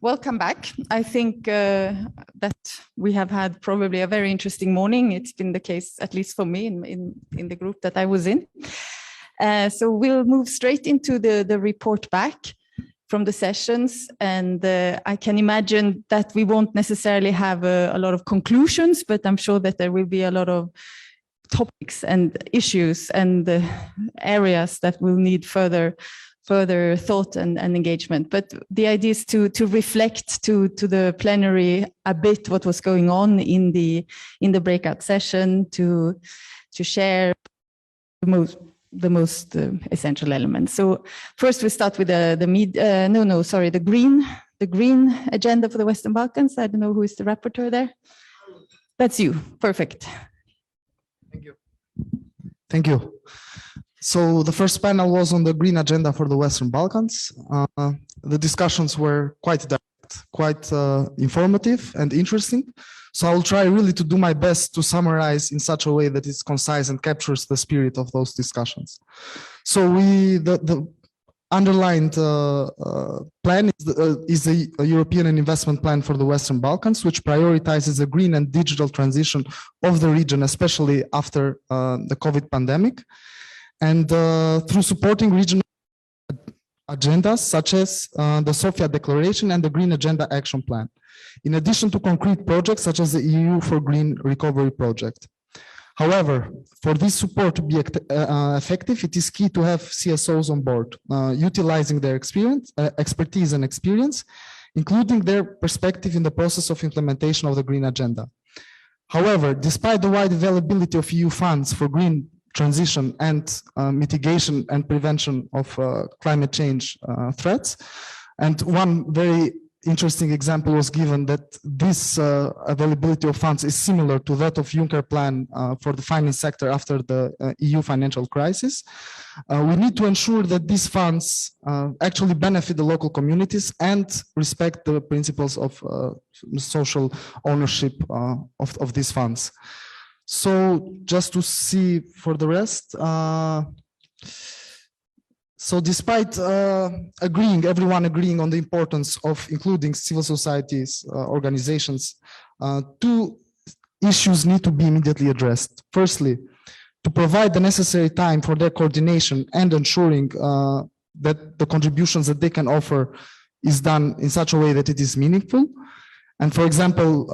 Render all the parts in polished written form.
welcome back. I think that we have had probably a very interesting morning. It's been the case, at least for me, in the group that I was in. So we'll move straight into the report back from the sessions. And I can imagine that we won't necessarily have a lot of conclusions, but I'm sure that there will be a lot of topics and issues and areas that will need further thought and engagement. But the idea is to reflect to the plenary a bit what was going on in the breakout session, to share the most essential elements. So first we start with the green agenda for the Western Balkans. I don't know who is the rapporteur there. That's you. Perfect. Thank you. So the first panel was on the green agenda for the Western Balkans. The discussions were quite direct, quite informative and interesting. So I'll try really to do my best to summarize in such a way that it's concise and captures the spirit of those discussions. So the underlined plan is a European Investment Plan for the Western Balkans, which prioritizes the green and digital transition of the region, especially after the COVID pandemic. And through supporting regional agendas such as the Sofia Declaration and the Green Agenda Action Plan, in addition to concrete projects such as the EU for Green Recovery Project. However, for this support to be effective, it is key to have CSOs on board, utilizing their expertise and experience, including their perspective in the process of implementation of the Green Agenda. However, despite the wide availability of EU funds for green transition and mitigation and prevention of climate change threats. And one very interesting example was given that this availability of funds is similar to that of Juncker plan for the finance sector after the EU financial crisis. We need to ensure that these funds actually benefit the local communities and respect the principles of social ownership of these funds. So just to see for the rest, so despite everyone agreeing on the importance of including civil societies organizations, two issues need to be immediately addressed. Firstly, to provide the necessary time for their coordination and ensuring that the contributions that they can offer is done in such a way that it is meaningful. And for example,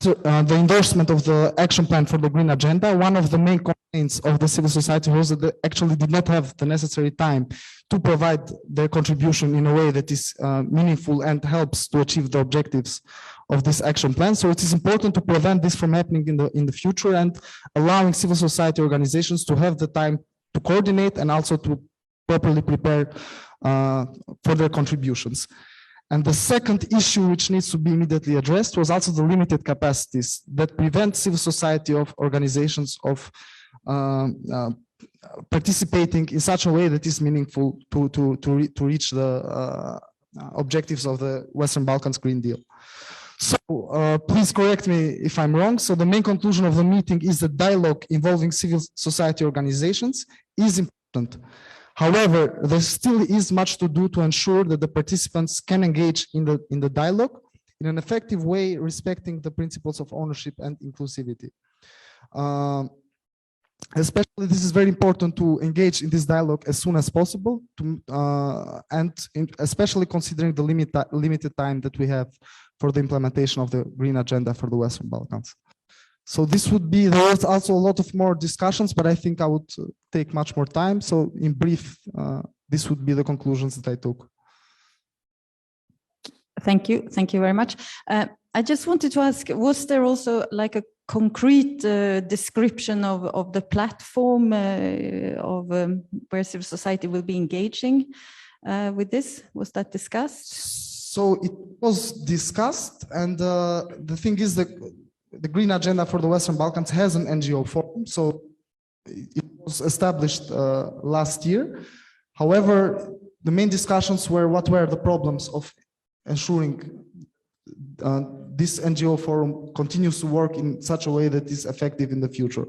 the endorsement of the action plan for the Green Agenda, one of the main complaints of the civil society was that they actually did not have the necessary time to provide their contribution in a way that is meaningful and helps to achieve the objectives of this action plan. So it is important to prevent this from happening in the future and allowing civil society organizations to have the time to coordinate and also to properly prepare for their contributions. And the second issue which needs to be immediately addressed was also the limited capacities that prevent civil society organizations of participating in such a way that is meaningful to reach the objectives of the Western Balkans Green Deal. So please correct me if I'm wrong. So the main conclusion of the meeting is that dialogue involving civil society organizations is important. However, there still is much to do to ensure that the participants can engage in the dialogue in an effective way, respecting the principles of ownership and inclusivity. Especially, this is very important to engage in this dialogue as soon as possible, especially considering the limited time that we have for the implementation of the Green Agenda for the Western Balkans. So this would be, there's also a lot of more discussions, but I think I would take much more time. So in brief, this would be the conclusions that I took. Thank you. Thank you very much. I just wanted to ask, was there also like a concrete description of the platform of where civil society will be engaging with this? Was that discussed? So it was discussed, and the thing is that the Green Agenda for the Western Balkans has an NGO forum, so it was established last year. However, the main discussions were what were the problems of ensuring this NGO forum continues to work in such a way that is effective in the future.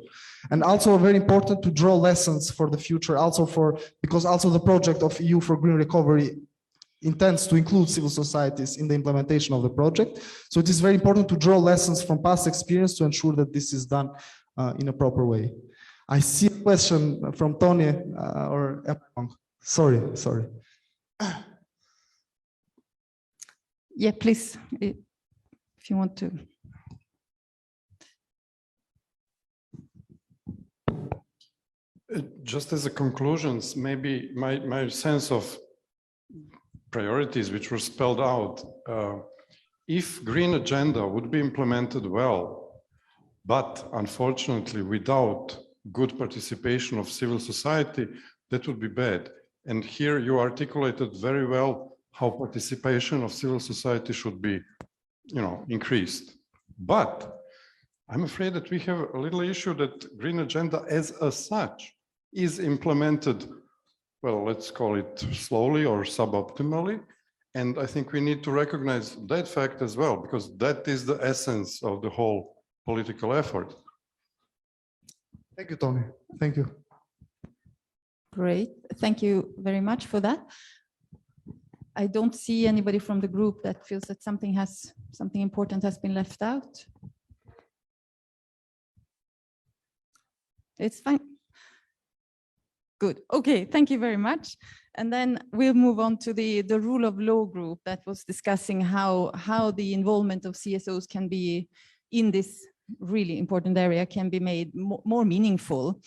And also very important to draw lessons for the future, because also the project of EU for Green Recovery intends to include civil societies in the implementation of the project. So it is very important to draw lessons from past experience to ensure that this is done in a proper way. I see a question from Tony or sorry. Yeah, please, if you want to. Just as a conclusions, maybe my sense of priorities which were spelled out, if green agenda would be implemented well, but unfortunately without good participation of civil society, that would be bad. And here you articulated very well how participation of civil society should be, increased. But I'm afraid that we have a little issue that green agenda as such is implemented, well, let's call it slowly or suboptimally. And I think we need to recognize that fact as well, because that is the essence of the whole political effort. Thank you, Tony. Thank you. Great. Thank you very much for that. I don't see anybody from the group that feels that something important has been left out. It's fine. Good. Okay, thank you very much. And then we'll move on to the rule of law group that was discussing how the involvement of CSOs can be in this really important area can be made more meaningful.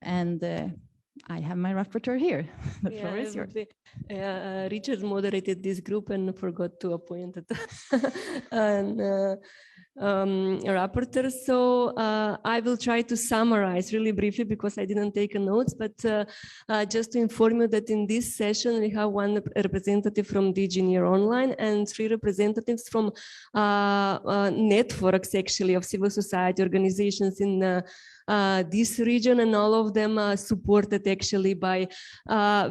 And I have my rapporteur here. The floor is yours. Richard moderated this group and forgot to appoint it. A rapporteur. So I will try to summarize really briefly because I didn't take notes, but just to inform you that in this session we have one representative from DG Near Online and 3 representatives from networks actually of civil society organizations in this region, and all of them are supported actually by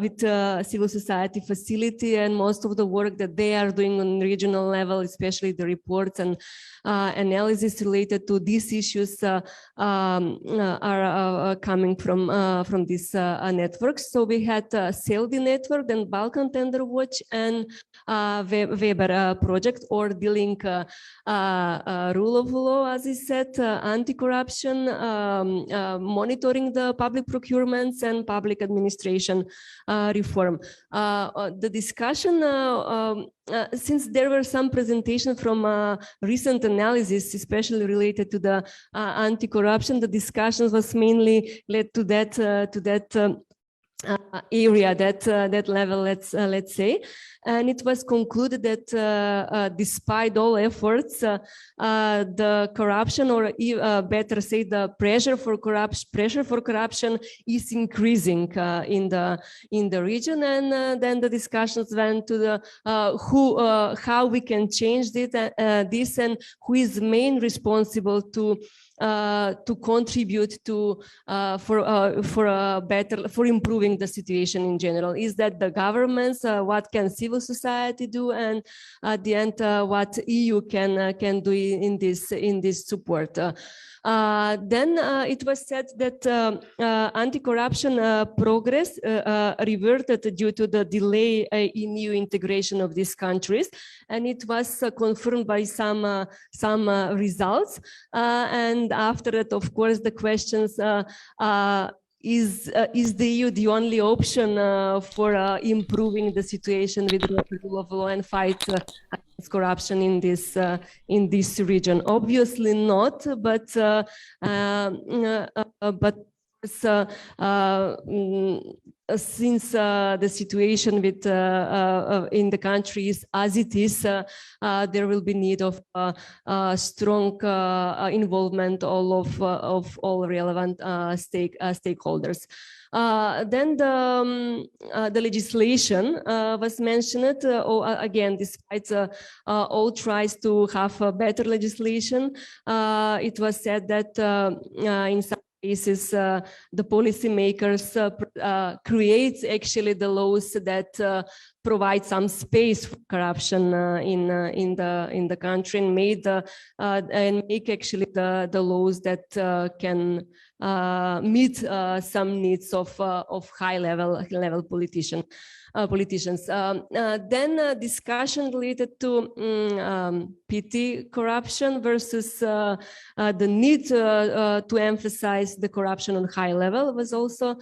with civil society facility, and most of the work that they are doing on regional level, especially the reports and analysis related to these issues are coming from these networks. So we had CELDI network, then Balkan Tender Watch, and Weber project, or dealing rule of law, as I said, anti-corruption, monitoring the public procurements and public administration reform. The discussion, since there were some presentations from recent analysis, especially related to the anti-corruption, the discussions was mainly led to that area, that level, let's say, and it was concluded that despite all efforts, the corruption, or better say, the pressure for corruption is increasing in the region, and then the discussions went to the how we can change this, and who is main responsible to contribute to for improving the situation in general. Is that the governments? What can civil society do? And at the end, what EU can do in this support? Then it was said that anti-corruption progress reverted due to the delay in EU integration of these countries, and it was confirmed by some results. And after that, of course, the questions is the EU the only option for improving the situation with the rule of law and fight against corruption in this region? Obviously not, but since the situation with in the country is as it is, there will be need of strong involvement of all relevant stakeholders. Then the legislation was mentioned. Again, despite all tries to have a better legislation, it was said that in some cases, the policymakers create actually the laws that provide some space for corruption in the country, and make actually the laws that can meet some needs of high level politicians. politicians. Then discussion related to petty corruption versus the need to emphasize the corruption on high level was also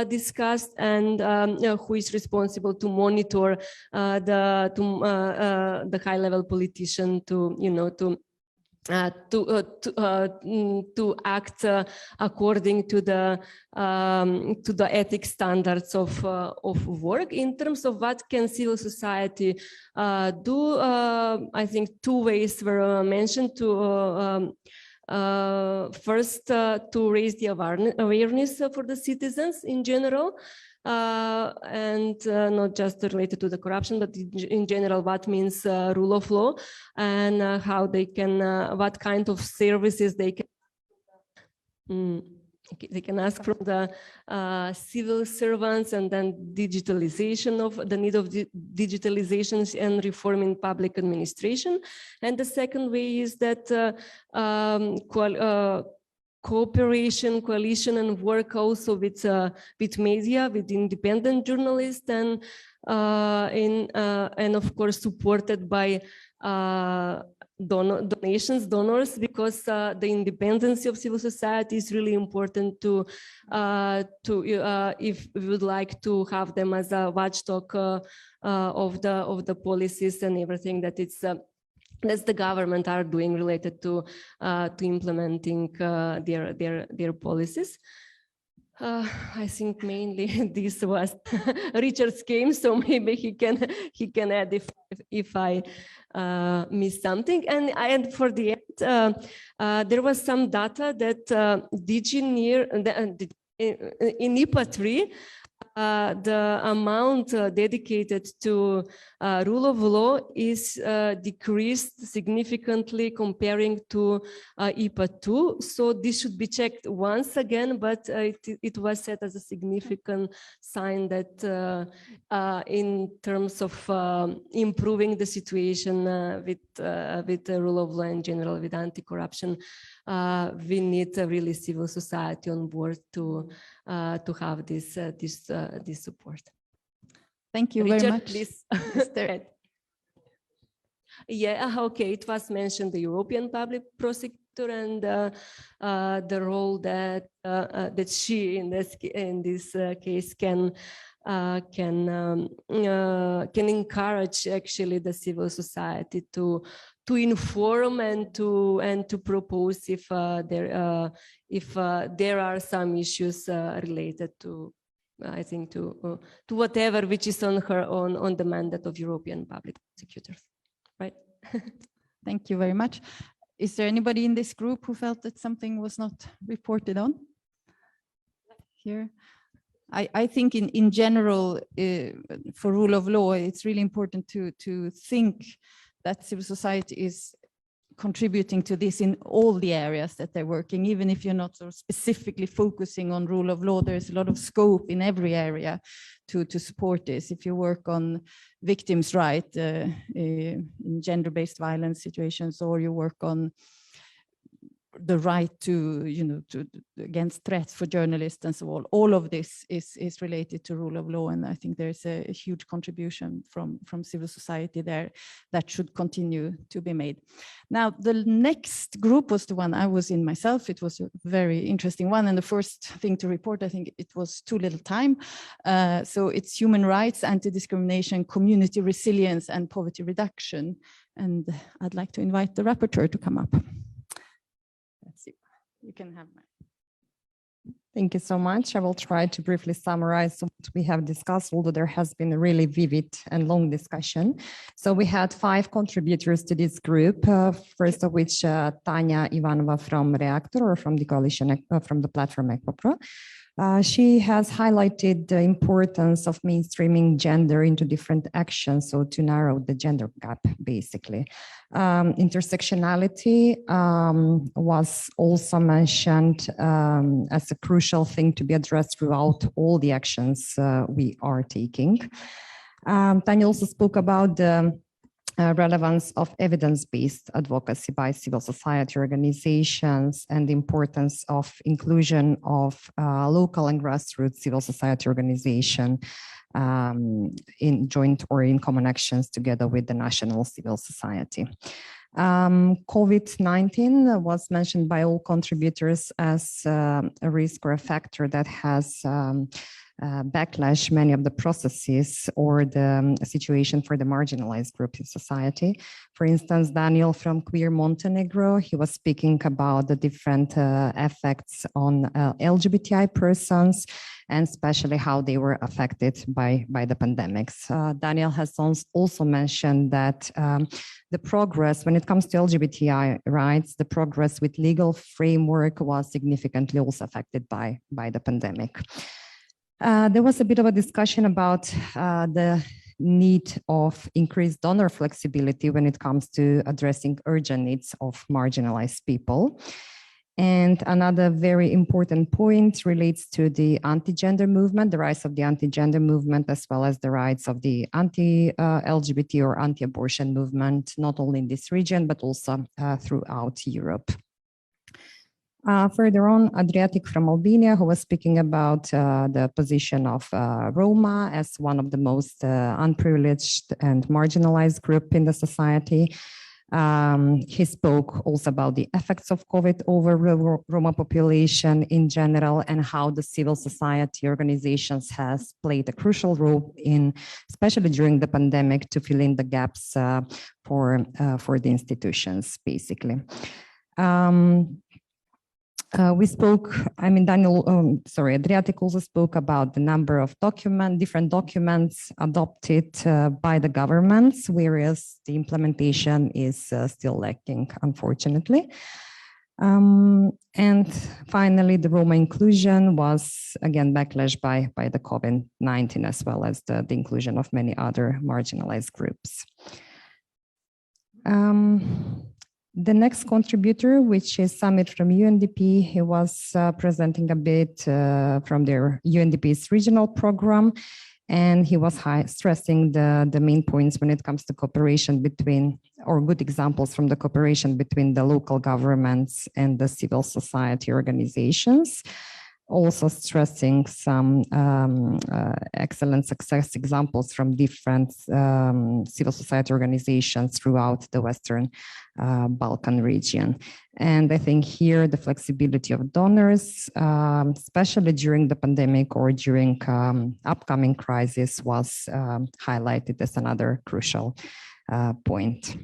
discussed, and who is responsible to monitor the high level politician to to act according to the ethics standards of work. In terms of what can civil society do, I think two ways were mentioned. First, to raise the awareness for the citizens in general. And not just related to the corruption, but in general, what means rule of law, and how they can, what kind of services they can ask from the civil servants, and then digitalization of the need of digitalization and reform in public administration. And the second way is that cooperation, coalition, and work also with media, with independent journalists, and of course supported by donors, because the independence of civil society is really important to if we would like to have them as a watchdog of the policies and everything that it's that's the government are doing related to implementing their policies. I think mainly this was Richard's game, so maybe he can add if I miss something. And for the end, there was some data that in IPA 3. The amount dedicated to rule of law is decreased significantly comparing to IPA 2. So this should be checked once again, but it was set as a significant sign that in terms of improving the situation with the rule of law in general, with anti-corruption, we need a really civil society on board to have this support. Thank you Richard, very much. Please. Yeah, okay. It was mentioned the European public prosecutor and the role that she in this case can encourage actually the civil society to inform and to propose if there are some issues related to, I think, to whatever which is on the mandate of European public prosecutors, right? thank you very much. Is there anybody in this group who felt that something was not reported on here? I think in general, for rule of law, it's really important to think that civil society is contributing to this in all the areas that they're working, even if you're not sort of specifically focusing on rule of law. There's a lot of scope in every area to support this. If you work on victims' rights in gender-based violence situations, or you work on the right to, against threats for journalists and so on. All of this is related to rule of law, and I think there's a huge contribution from civil society there that should continue to be made. Now, the next group was the one I was in myself. It was a very interesting one, and the first thing to report, I think it was too little time. So it's human rights, anti-discrimination, community resilience, and poverty reduction. And I'd like to invite the rapporteur to come up. You can have mine. Thank you so much. I will try to briefly summarize what we have discussed, although there has been a really vivid and long discussion. So we had 5 contributors to this group, first of which Tanya Ivanova from Reactor, or from the coalition, from the platform EquaPro. She has highlighted the importance of mainstreaming gender into different actions, so to narrow the gender gap, basically. Intersectionality was also mentioned as a crucial thing to be addressed throughout all the actions we are taking. Tanya also spoke about the relevance of evidence-based advocacy by civil society organizations and the importance of inclusion of local and grassroots civil society organization in joint or in common actions together with the national civil society. COVID-19 was mentioned by all contributors as a risk or a factor that has backlash many of the processes or the situation for the marginalized group in society. For instance, Daniel from Queer Montenegro, he was speaking about the different effects on LGBTI persons and especially how they were affected by the pandemics. Daniel has also mentioned that the progress when it comes to LGBTI rights, the progress with legal framework was significantly also affected by the pandemic. There was a bit of a discussion about the need of increased donor flexibility when it comes to addressing urgent needs of marginalized people. And another very important point relates to the anti-gender movement, the rise of the anti-gender movement, as well as the rise of the anti-LGBT or anti-abortion movement, not only in this region, but also throughout Europe. Further on, Adriatic from Albania, who was speaking about the position of Roma as one of the most unprivileged and marginalized group in the society. He spoke also about the effects of COVID over Roma population in general and how the civil society organizations has played a crucial role in, especially during the pandemic, to fill in the gaps for the institutions, basically. We spoke, Adriatic also spoke about the number of different documents adopted by the governments, whereas the implementation is still lacking, unfortunately. And finally, the Roma inclusion was again backlash by the COVID-19, as well as the inclusion of many other marginalized groups. The next contributor, which is Samir from UNDP, he was presenting a bit from their UNDP's regional program, and he was stressing the main points when it comes to cooperation between, or good examples from the cooperation between the local governments and the civil society organizations. Also stressing some excellent success examples from different civil society organizations throughout the Western Balkan region. And I think here the flexibility of donors, especially during the pandemic or during upcoming crisis, was highlighted as another crucial point.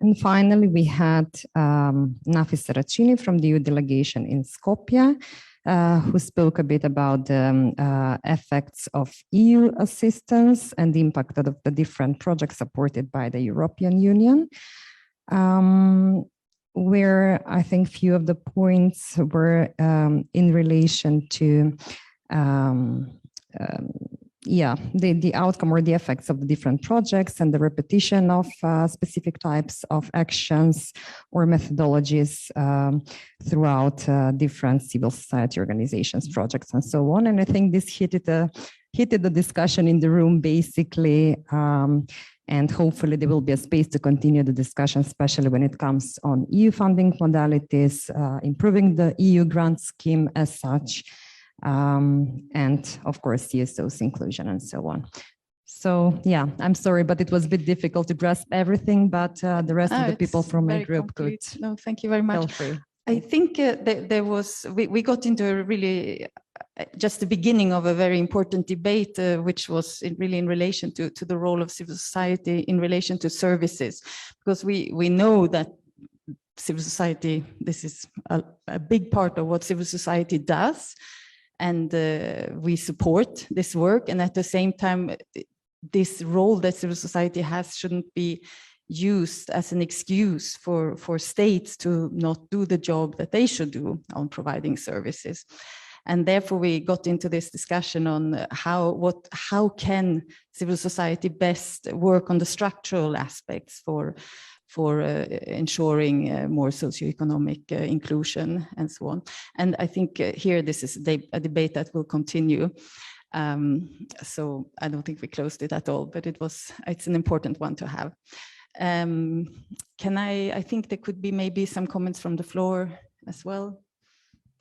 And finally, we had Nafis Saracini from the EU delegation in Skopje, who spoke a bit about the effects of EU assistance and the impact of the different projects supported by the European Union, where I think few of the points were in relation to the outcome or the effects of the different projects and the repetition of specific types of actions or methodologies throughout different civil society organizations, projects, and so on. And I think this heated the discussion in the room, basically, and hopefully there will be a space to continue the discussion, especially when it comes on EU funding modalities, improving the EU grant scheme as such, and of course, CSO's inclusion and so on. So yeah, I'm sorry, but it was a bit difficult to grasp everything, but the rest of the people from my group could. No, thank you very much. Feel free. I think we got into a really, just the beginning of a very important debate, which was really in relation to the role of civil society in relation to services, because we know that civil society, this is a big part of what civil society does. And we support this work. And at the same time, this role that civil society has shouldn't be used as an excuse for states to not do the job that they should do on providing services. And therefore, we got into this discussion on how can civil society best work on the structural aspects for ensuring more socioeconomic inclusion and so on. And I think here this is a debate that will continue. So I don't think we closed it at all, but it's an important one to have. I think there could be maybe some comments from the floor as well.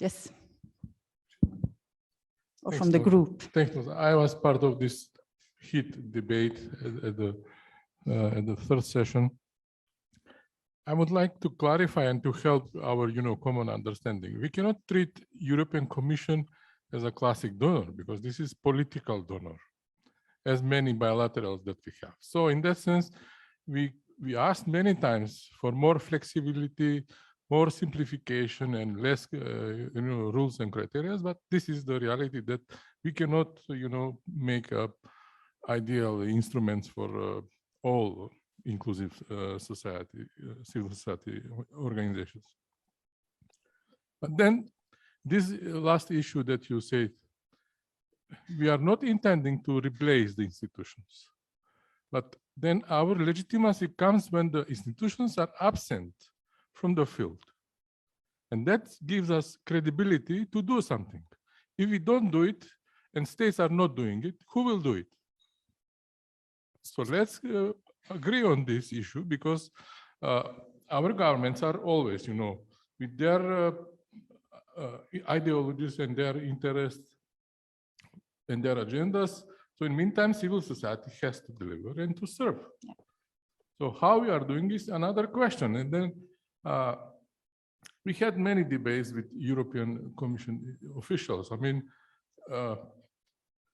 Yes. Or Thanks, from the Nora. group. Thanks, Nora. I was part of this heat debate at the third session. I would like to clarify and to help our, common understanding. We cannot treat European Commission as a classic donor because this is political donor, as many bilaterals that we have. So in that sense, we asked many times for more flexibility, more simplification, and less, rules and criteria. But this is the reality that we cannot, make up ideal instruments for all inclusive society, civil society organizations. But then this last issue that you said, we are not intending to replace the institutions, but then our legitimacy comes when the institutions are absent from the field. And that gives us credibility to do something. If we don't do it and states are not doing it, who will do it? So let's agree on this issue, because our governments are always, with their ideologies and their interests and their agendas. So in the meantime, civil society has to deliver and to serve. So how we are doing is another question. And then we had many debates with European Commission officials. I mean,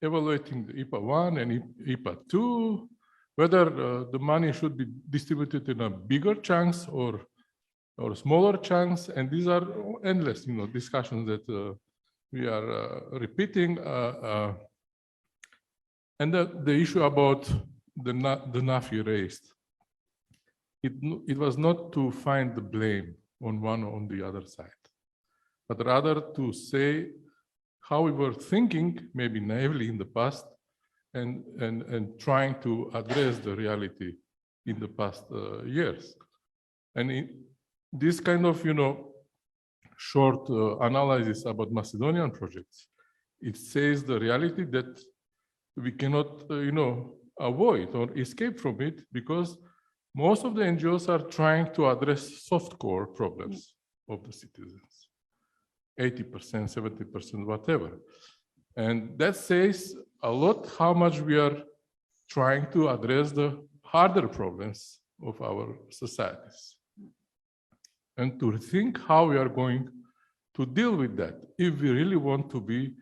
evaluating the IPA 1 and IPA 2, whether the money should be distributed in a bigger chunks or smaller chunks. And these are endless, discussions that we are repeating. And the issue about the NAFI raised, it was not to find the blame on one or on the other side, but rather to say how we were thinking, maybe naively in the past, and trying to address the reality in the past years. And this kind of, short analysis about Macedonian projects, it says the reality that we cannot, avoid or escape from it, because most of the NGOs are trying to address soft core problems of the citizens, 80%, 70%, whatever. And that says a lot how much we are trying to address the harder problems of our societies, and to think how we are going to deal with that if we really want to be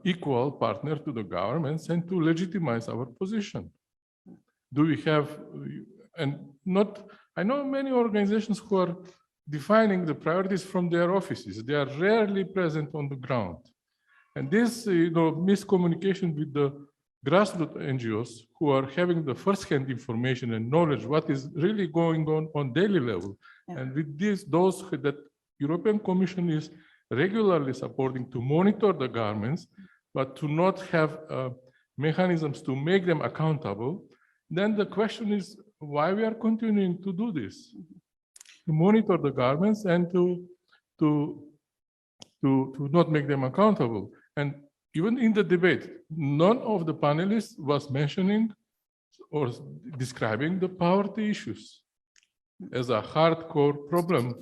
equal partner to the governments and to legitimize our position. Do we have, I know many organizations who are defining the priorities from their offices. They are rarely present on the ground. And this, miscommunication with the grassroots NGOs who are having the first-hand information and knowledge what is really going on daily level. Yeah. And with those that European Commission is regularly supporting to monitor the governments, but to not have mechanisms to make them accountable, then the question is why we are continuing to do this, to monitor the governments and to not make them accountable. And even in the debate, none of the panelists was mentioning or describing the poverty issues as a hardcore problem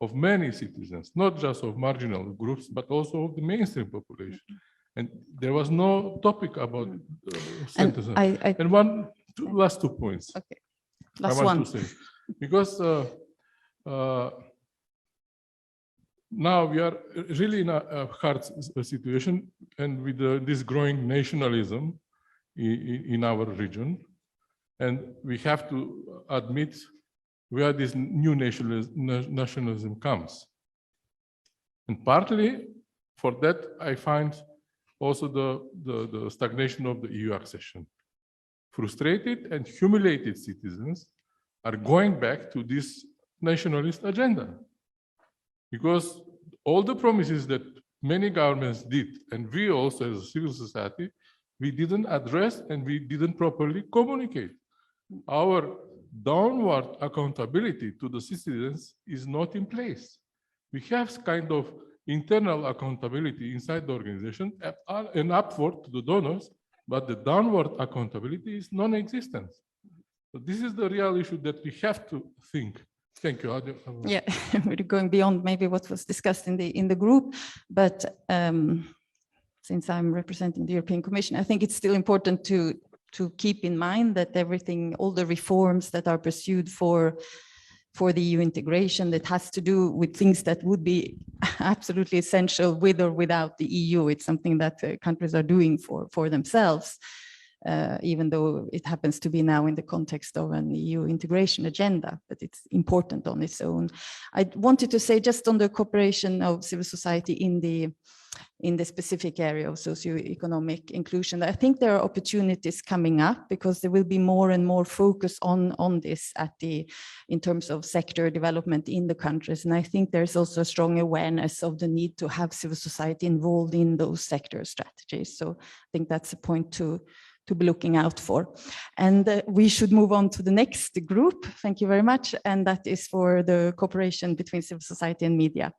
of many citizens, not just of marginal groups, but also of the mainstream population. And there was no topic about citizens. And last 2 points. Okay, last I want one. to say, because now we are really in a hard situation, and with this growing nationalism in our region, and we have to admit where this new nationalism comes. And partly for that, I find also the stagnation of the EU accession. Frustrated and humiliated citizens are going back to this nationalist agenda, because all the promises that many governments did, and we also as a civil society, we didn't address and we didn't properly communicate. Our downward accountability to the citizens is not in place. We have kind of internal accountability inside the organization and upward to the donors, but the downward accountability is non-existent. So this is the real issue that we have to think. Thank you. Yeah, we're going beyond maybe what was discussed in the group, but since I'm representing the European Commission, I think it's still important to keep in mind that all the reforms that are pursued for the EU integration, that has to do with things that would be absolutely essential with or without the EU. It's something that countries are doing for themselves, even though it happens to be now in the context of an EU integration agenda, but it's important on its own. I wanted to say just on the cooperation of civil society in the specific area of socioeconomic inclusion, I think there are opportunities coming up because there will be more and more focus on this in terms of sector development in the countries. And I think there's also a strong awareness of the need to have civil society involved in those sector strategies. So I think that's a point to be looking out for. And we should move on to the next group. Thank you very much. And that is for the cooperation between civil society and media.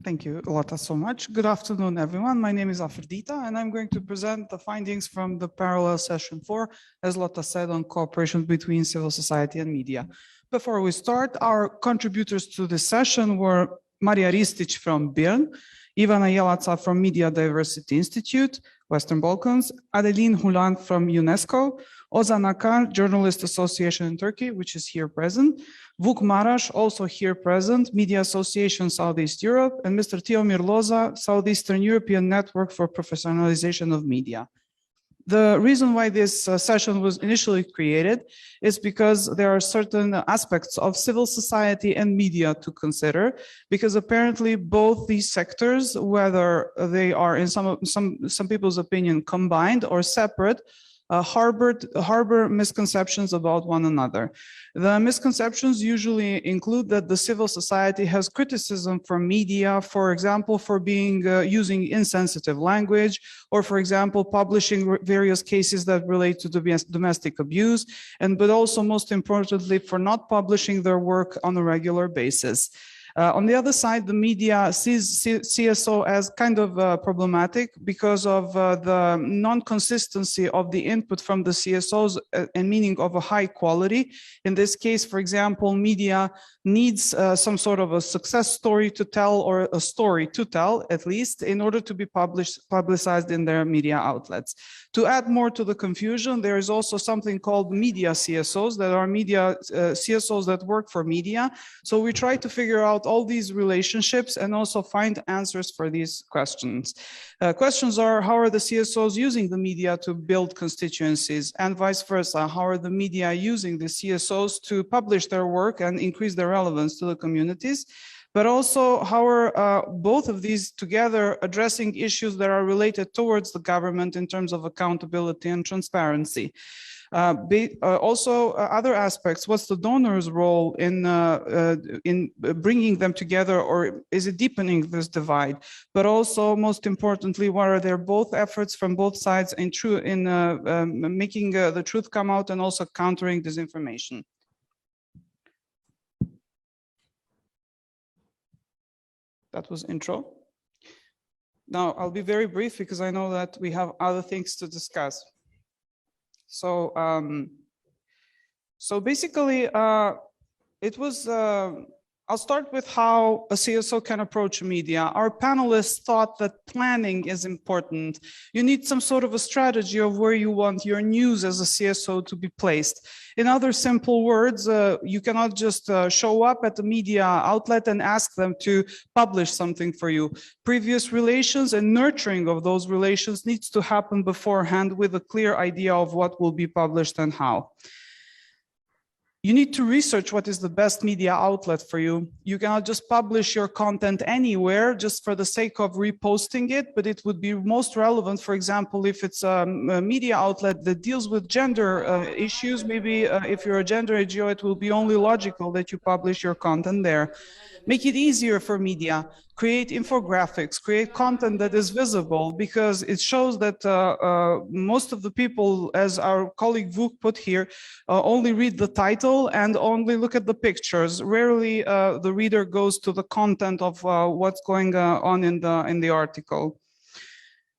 Thank you, Lotta, so much. Good afternoon, everyone. My name is Afrodita, and I'm going to present the findings from the parallel session 4, as Lotta said, on cooperation between civil society and media. Before we start, our contributors to this session were Maria Ristic from BIRN, Ivana Jelaca from Media Diversity Institute, Western Balkans, Adeline Hulan from UNESCO, Ozan Akar, Journalist Association in Turkey, which is here present, Vuk Marash, also here present, Media Association Southeast Europe, and Mr. Tiomir Loza, Southeastern European Network for Professionalization of Media. The reason why this session was initially created is because there are certain aspects of civil society and media to consider, because apparently both these sectors, whether they are in some people's opinion combined or separate, harbor misconceptions about one another. The misconceptions usually include that the civil society has criticism for media, for example, for using insensitive language, or for example, publishing various cases that relate to domestic abuse, but also most importantly, for not publishing their work on a regular basis. On the other side, the media sees CSO as kind of problematic because of the non-consistency of the input from the CSOs and meaning of a high quality. In this case, for example, media needs some sort of a success story to tell, or a story to tell at least, in order to be publicized in their media outlets. To add more to the confusion, there is also something called media CSOs that are media CSOs that work for media. So we try to figure out all these relationships and also find answers for these questions. Questions are, how are the CSOs using the media to build constituencies, and vice versa? How are the media using the CSOs to publish their work and increase their relevance to the communities? But also, how are both of these together addressing issues that are related towards the government in terms of accountability and transparency? Also, other aspects, what's the donor's role in bringing them together, or is it deepening this divide? But also, most importantly, what are their both efforts from both sides in making the truth come out and also countering disinformation? That was intro. Now, I'll be very brief because I know that we have other things to discuss. So, basically, I'll start with how a CSO can approach media. Our panelists thought that planning is important. You need some sort of a strategy of where you want your news as a CSO to be placed. In other simple words, you cannot just show up at the media outlet and ask them to publish something for you. Previous relations and nurturing of those relations needs to happen beforehand with a clear idea of what will be published and how. You need to research what is the best media outlet for you. You cannot just publish your content anywhere just for the sake of reposting it, but it would be most relevant, for example, if it's a media outlet that deals with gender issues. Maybe if you're a gender NGO, it will be only logical that you publish your content there. make it easier for media, create infographics, create content that is visible, because it shows that most of the people, as our colleague Vuk put here, only read the title and only look at the pictures. Rarely the reader goes to the content of what's going on in the article.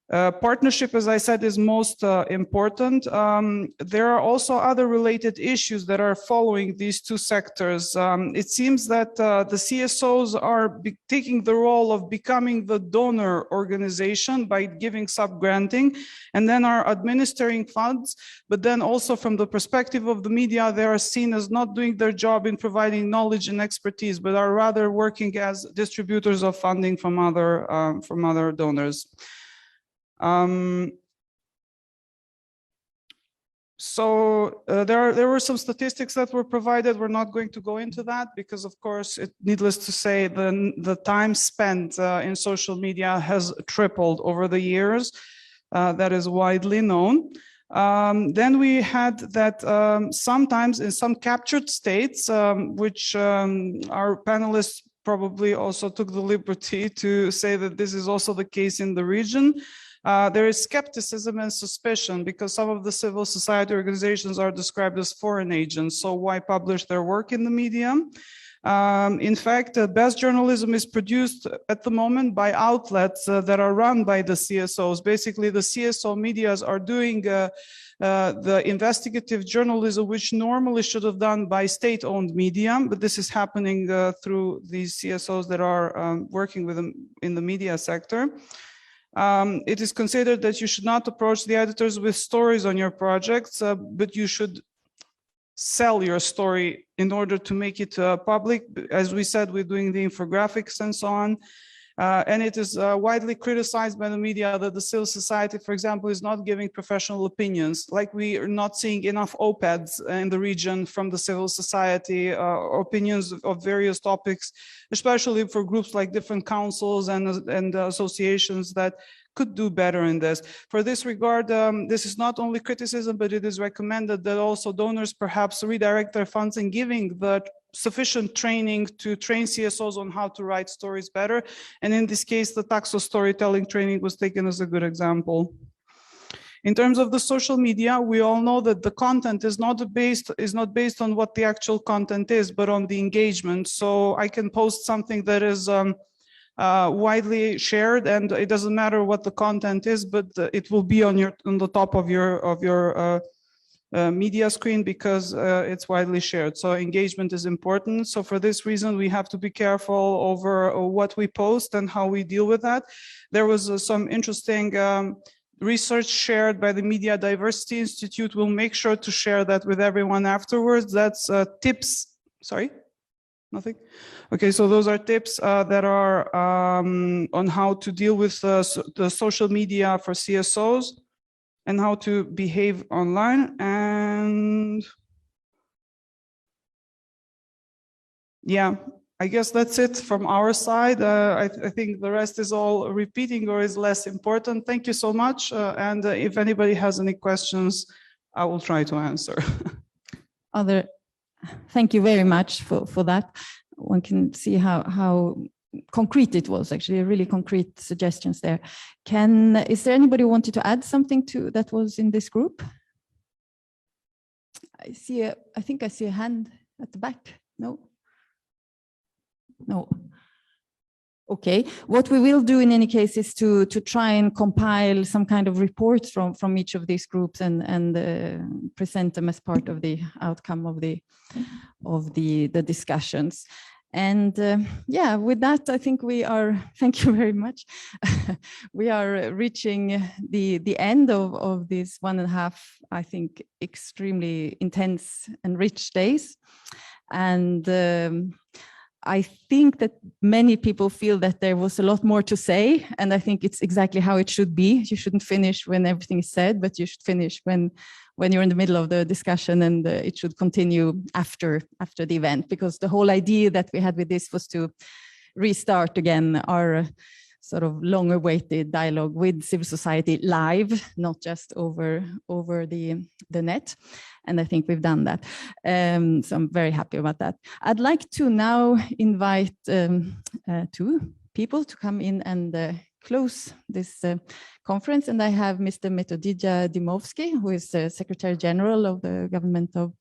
Partnership, as I said, is most important. There are also other related issues that are following these two sectors. It seems that the CSOs are taking the role of becoming the donor organization by giving sub-granting and then are administering funds. But then also from the perspective of the media, they are seen as not doing their job in providing knowledge and expertise, but are rather working as distributors of funding from other donors. There were some statistics that were provided. We're not going to go into that because, of course, needless to say, the time spent in social media has tripled over the years. That is widely known. Then we had that sometimes in some captured states, which our panelists probably also took the liberty to say that this is also the case in the region. There is skepticism and suspicion because some of the civil society organizations are described as foreign agents. So why publish their work in the media? In fact, best journalism is produced at the moment by outlets that are run by the CSOs. Basically, the CSO medias are doing the investigative journalism, which normally should have done by state-owned media, but this is happening through these CSOs that are working with them in the media sector. It is considered that you should not approach the editors with stories on your projects, but you should sell your story in order to make it public. As we said, we're doing the infographics and so on. And it is widely criticized by the media that the civil society, for example, is not giving professional opinions. Like we are not seeing enough op-eds in the region from the civil society, opinions of various topics, especially for groups like different councils and associations that could do better in this. For this regard, this is not only criticism, but it is recommended that also donors perhaps redirect their funds in giving the sufficient training to train CSOs on how to write stories better. And in this case, the Taxo storytelling training was taken as a good example. In terms of the social media, we all know that the content is not based on what the actual content is, but on the engagement. So I can post something that is widely shared, and it doesn't matter what the content is, but it will be on the top of your media screen because it's widely shared. So engagement is important. So for this reason, we have to be careful over what we post and how we deal with that. There was some interesting research shared by the Media Diversity Institute. We'll make sure to share that with everyone afterwards. That's tips. Sorry? Nothing? Okay, so those are tips that are on how to deal with the social media for CSOs and how to behave online. And yeah, I guess that's it from our side. I think the rest is all repeating or is less important. Thank you so much. And if anybody has any questions, I will try to answer. Thank you very much for that. One can see how concrete it was, actually, really concrete suggestions there. Is there anybody who wanted to add something to that was in this group? I think I see a hand at the back. No? No. Okay, what we will do in any case is to try and compile some kind of reports from each of these groups and present them as part of the outcome of the discussions. And yeah, with that, I think we are, thank you very much. We are reaching the end of these 1.5, I think, extremely intense and rich days. And I think that many people feel that there was a lot more to say, and I think it's exactly how it should be. You shouldn't finish when everything is said, but you should finish when you're in the middle of the discussion, and it should continue after the event, because the whole idea that we had with this was to restart again our sort of long-awaited dialogue with civil society live, not just over the net. And I think we've done that. So I'm very happy about that. I'd like to now invite two people to come in and close this conference. And I have Mr. Metodija Dimovski, who is the Secretary General of the Government of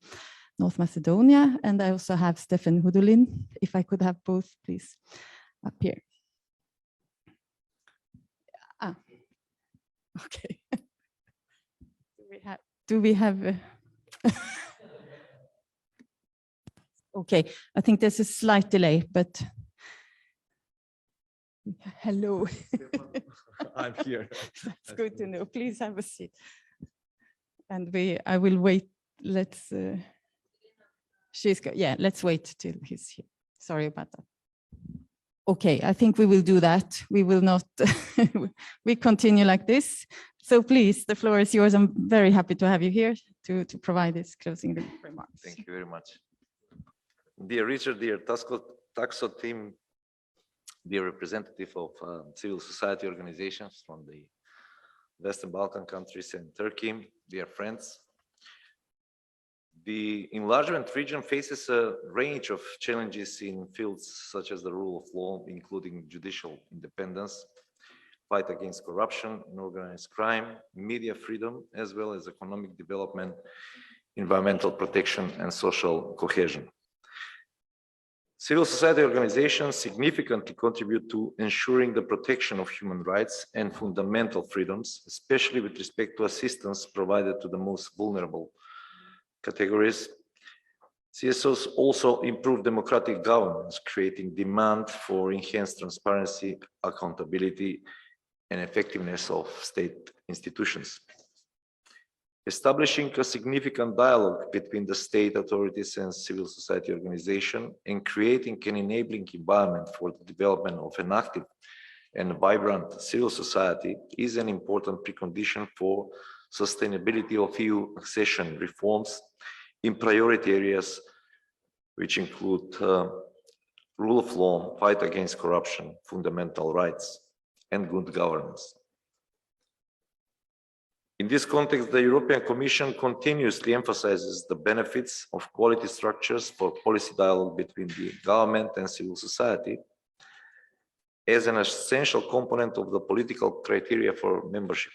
North Macedonia. And I also have Stefan Hudulin. If I could have both, please, up here. Okay. Do we have okay, I think there's a slight delay, but hello. I'm here. That's good to know. Please have a seat. And I will wait. Let's let's wait till he's here. Sorry about that. Okay, I think we will do that. We will not, we continue like this. So please, the floor is yours. I'm very happy to have you here to provide this closing remarks. Thank you very much. Dear Richard, dear Taxo team, dear representative of civil society organizations from the Western Balkan countries and Turkey, dear friends. The enlargement region faces a range of challenges in fields such as the rule of law, including judicial independence, fight against corruption and organized crime, media freedom, as well as economic development, environmental protection, and social cohesion. Civil society organizations significantly contribute to ensuring the protection of human rights and fundamental freedoms, especially with respect to assistance provided to the most vulnerable categories. CSOs also improve democratic governance, creating demand for enhanced transparency, accountability, and effectiveness of state institutions. Establishing a significant dialogue between the state authorities and civil society organization and creating an enabling environment for the development of an active and vibrant civil society is an important precondition for sustainability of EU accession reforms in priority areas, which include rule of law, fight against corruption, fundamental rights, and good governance. In this context, the European Commission continuously emphasizes the benefits of quality structures for policy dialogue between the government and civil society as an essential component of the political criteria for membership.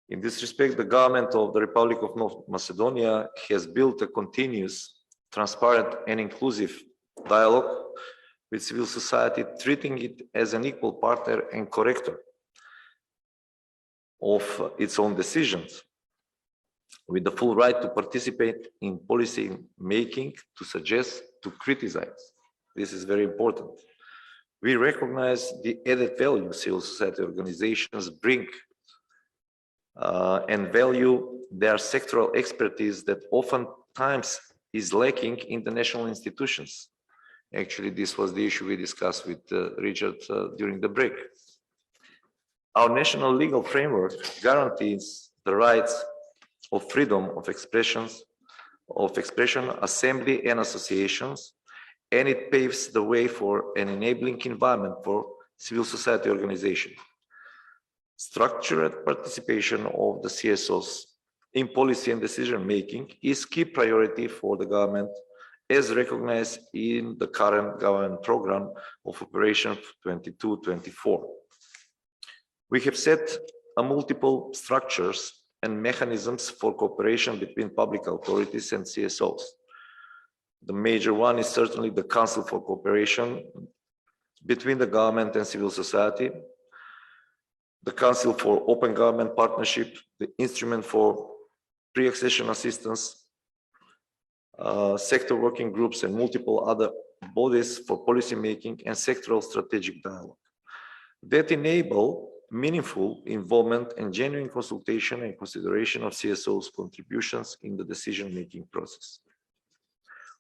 In this respect, the government of the Republic of North Macedonia has built a continuous, transparent, and inclusive dialogue with civil society, treating it as an equal partner and corrector of its own decisions, with the full right to participate in policy making, to suggest, to criticize. This is very important. We recognize the added value civil society organizations bring and value their sectoral expertise that oftentimes is lacking in the national institutions. Actually, this was the issue we discussed with Richard during the break. Our national legal framework guarantees the rights of freedom of expression, assembly, and associations, and it paves the way for an enabling environment for civil society organization. Structured participation of the CSOs in policy and decision-making is key priority for the government, as recognized in the current government program of Operation 22-24. We have set multiple structures and mechanisms for cooperation between public authorities and CSOs. The major one is certainly the Council for Cooperation between the government and civil society, the Council for Open Government Partnership, the Instrument for Pre-Accession Assistance, sector working groups, and multiple other bodies for policy making and sectoral strategic dialogue that enable meaningful involvement and genuine consultation and consideration of CSO's contributions in the decision-making process.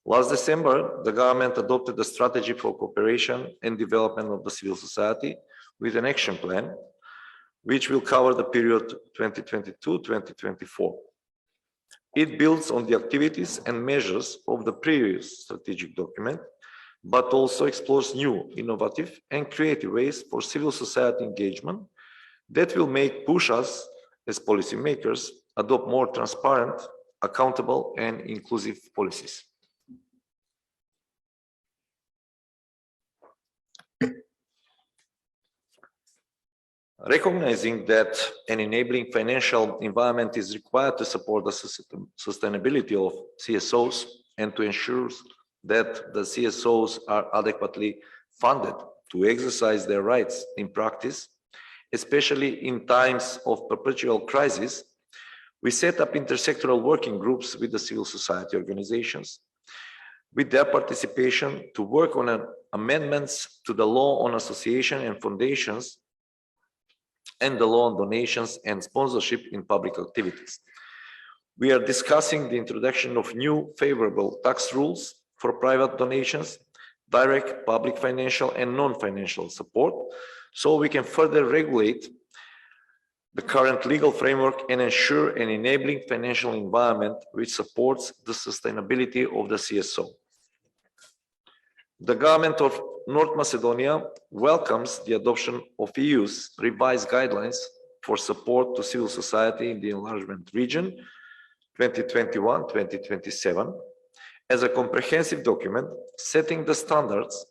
Last December, the government adopted a strategy for cooperation and development of the civil society with an action plan, which will cover the period 2022-2024. It builds on the activities and measures of the previous strategic document but also explores new, innovative, and creative ways for civil society engagement that will push us as policymakers adopt more transparent, accountable, and inclusive policies. Recognizing that an enabling financial environment is required to support the sustainability of CSOs and to ensure that the CSOs are adequately funded to exercise their rights in practice, especially in times of perpetual crisis, we set up intersectoral working groups with the civil society organizations, with their participation to work on amendments to the law on association and foundations and the law on donations and sponsorship in public activities. We are discussing the introduction of new favorable tax rules for private donations, direct public financial and non-financial support, so we can further regulate the current legal framework and ensure an enabling financial environment which supports the sustainability of the CSO. The government of North Macedonia welcomes the adoption of EU's revised guidelines for support to civil society in the enlargement region 2021-2027 as a comprehensive document setting the standards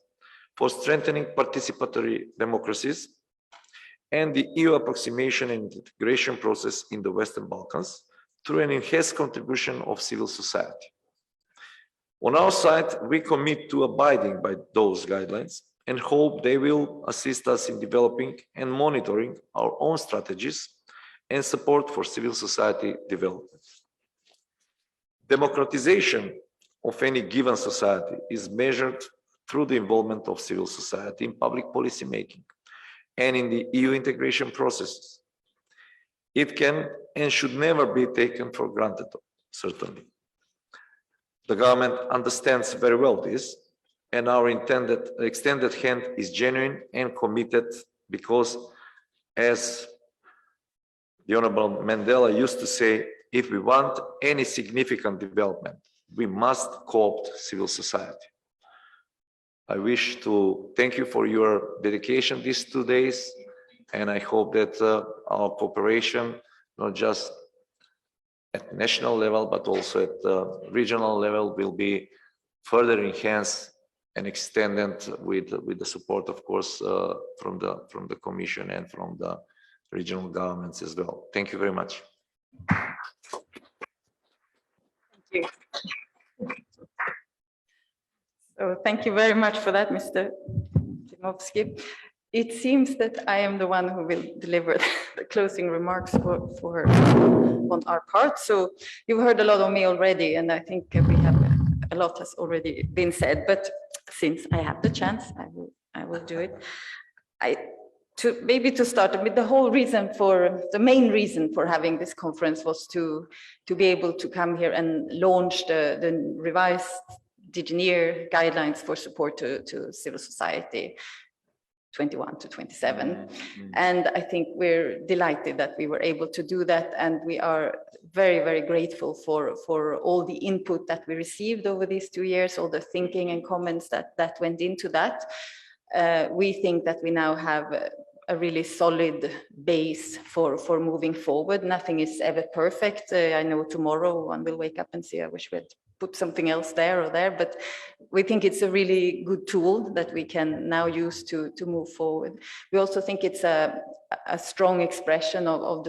for strengthening participatory democracies and the EU approximation and integration process in the Western Balkans through an enhanced contribution of civil society. On our side, we commit to abiding by those guidelines and hope they will assist us in developing and monitoring our own strategies and support for civil society development. Democratization of any given society is measured through the involvement of civil society in public policy making and in the EU integration processes. It can and should never be taken for granted, certainly. The government understands very well this, and our extended hand is genuine and committed because, as the Honorable Mandela used to say, if we want any significant development, we must co-opt civil society. I wish to thank you for your dedication these 2 days, and I hope that our cooperation, not just at national level, but also at the regional level, will be further enhanced and extended with the support, of course, from the Commission and from the regional governments as well. Thank you very much. Thank you. So thank you very much for that, Mr. Dymowski. It seems that I am the one who will deliver the closing remarks on our part. So you've heard a lot of me already, and I think we have a lot has already been said. But since I have the chance, I will do it. To start with, the main reason for having this conference was to be able to come here and launch the revised DigiNear guidelines for support to civil society 21 to 27. And I think we're delighted that we were able to do that. And we are very, very grateful for all the input that we received over these 2 years, all the thinking and comments that went into that. We think that we now have a really solid base for moving forward. Nothing is ever perfect. I know tomorrow one will wake up and say, I wish we had put something else there or there, but we think it's a really good tool that we can now use to move forward. We also think it's a strong expression of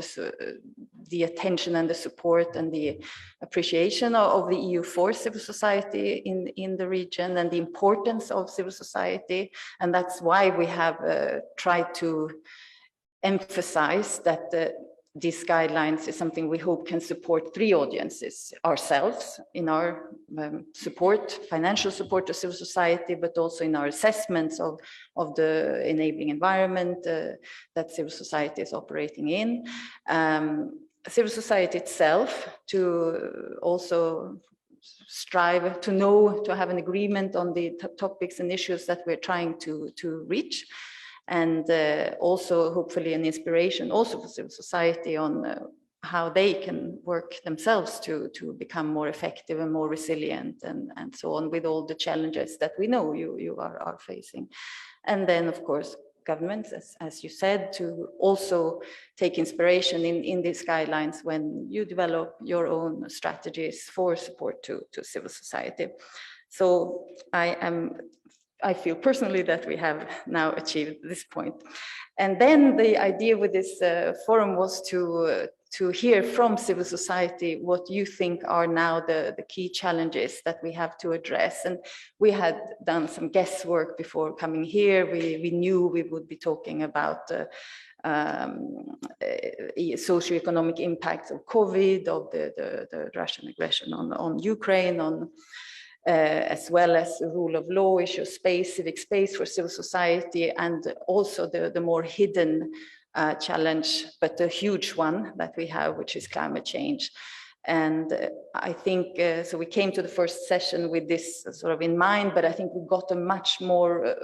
the attention and the support and the appreciation of the EU for civil society in the region and the importance of civil society. And that's why we have tried to emphasize that these guidelines is something we hope can support 3 audiences: ourselves in our financial support to civil society, but also in our assessments of the enabling environment that civil society is operating in. Civil society itself to also strive to have an agreement on the topics and issues that we're trying to reach. And also hopefully an inspiration also for civil society on how they can work themselves to become more effective and more resilient and so on, with all the challenges that we know you are facing. And then, of course, governments, as you said, to also take inspiration in these guidelines when you develop your own strategies for support to civil society. So I feel personally that we have now achieved this point. And then the idea with this forum was to hear from civil society what you think are now the key challenges that we have to address. And we had done some guesswork before coming here. We knew we would be talking about socioeconomic impacts of COVID, of the Russian aggression on Ukraine, as well as the rule of law issue, civic space for civil society, and also the more hidden challenge, but a huge one that we have, which is climate change. And I think, so we came to the first session with this sort of in mind, but I think we got a much more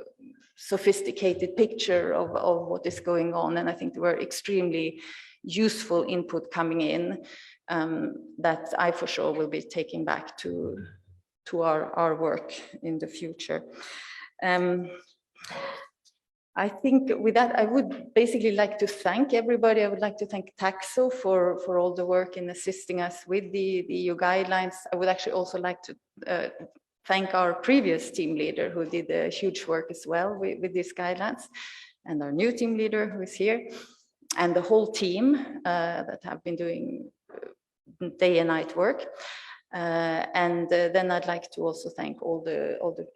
sophisticated picture of what is going on. And I think there were extremely useful input coming in that I for sure will be taking back to our work in the future. I think with that, I would basically like to thank everybody. I would like to thank Taxo for all the work in assisting us with the EU guidelines. I would actually also like to thank our previous team leader who did a huge work as well with these guidelines, and our new team leader who is here, and the whole team that have been doing day and night work. And then I'd like to also thank all the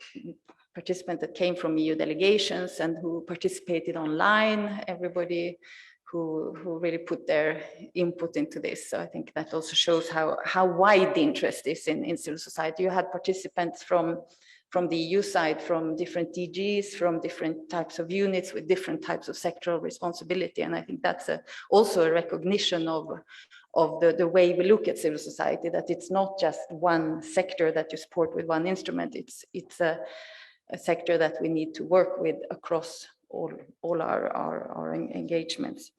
participants that came from EU delegations and who participated online, everybody who really put their input into this. So I think that also shows how wide the interest is in civil society. You had participants from the EU side, from different DGs, from different types of units with different types of sectoral responsibility. And I think that's also a recognition of the way we look at civil society, that it's not just one sector that you support with one instrument. It's a sector that we need to work with across all our engagements.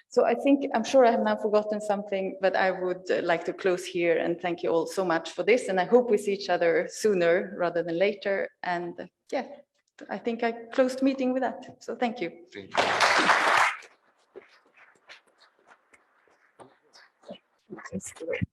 So I think, I'm sure I have now forgotten something, but I would like to close here and thank you all so much for this. And I hope we see each other sooner rather than later. And yeah, I think I closed the meeting with that. So thank you. Thank you.